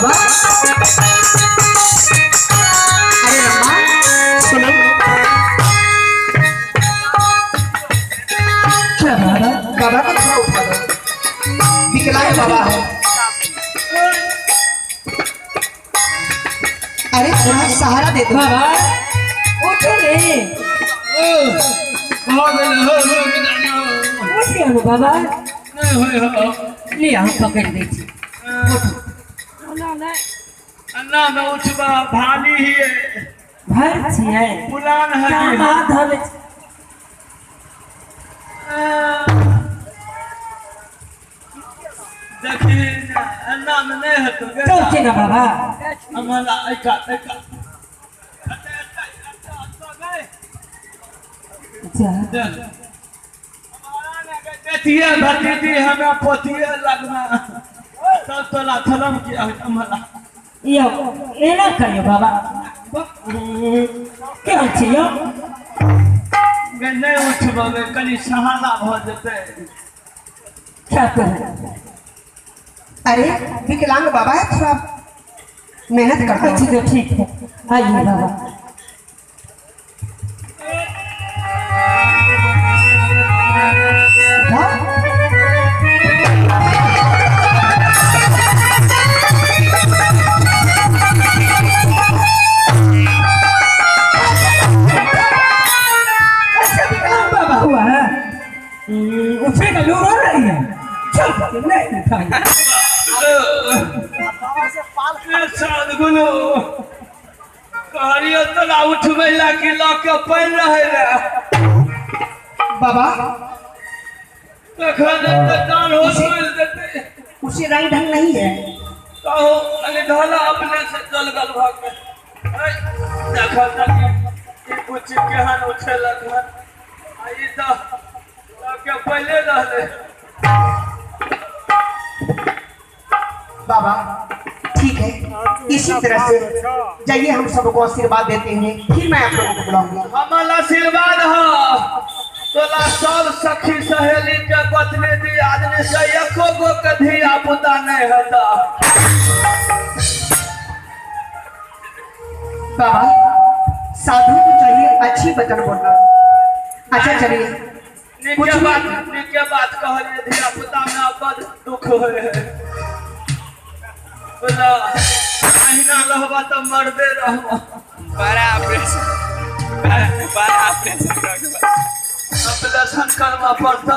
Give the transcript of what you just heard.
बाबा अरे अम्मा सुनो क्या बाबा? बाबा को थोड़ा उठा दो, विकलांग बाबा है। अरे थोड़ा सहारा दे दो बाबा उठो रे, उठिए हो बाबा, ले हम पकड़ दे छी। अन्ना में उठबा भाली ही है, भर छियै पुलान है क्या जी। बात हवे देखी अन्ना में नहीं है तो चल के ना बाबा। हमारा ऐका अच्छा बेटिया भतीजी हमें पोतिए लगना सब तोला थलम किया हमारा यो एना करियो बाबा, क्या छियो नहीं उठबे कनी सहारा भ जेते। क्या करूं? अरे विकलांग बाबा है, थोड़ा मेहनत करता अच्छा हूँ। तो ठीक है, आइए बाबा। अच्छा विकलांग बाबा हुआ है, उठे का लोग रो रही है, चल नहीं उठाइए। सदगुरु कहलियो तोरा उठबै ला कि ल के पड़ रहे रे बाबा तखन तो जान हो बोल देते उसे रंग ढंग नहीं है। कहो अरे ढाला अपने से चल गल भाग में देखा तक कुछ केहन उठे लगन आई तो के पहले रहले। बाबा ठीक है, इसी तरह से जाइए, हम सबको आशीर्वाद देते हैं, फिर मैं आप लोगों को बुलाऊंगा। हमारा आशीर्वाद हो तोला सब सखी सहेली के पत्नी दी आदमी से एको गो के धिया पुता नहीं होता। बाबा साधु को चाहिए अच्छी वचन बोलना। अच्छा चलिए निके बात कहलिए धिया पुता में बड़ दुख होए है बोला महीना रहबा तो मरदे रहबा बड़ा ऑपरेशन करके ऑपरेशन करवा पड़ता।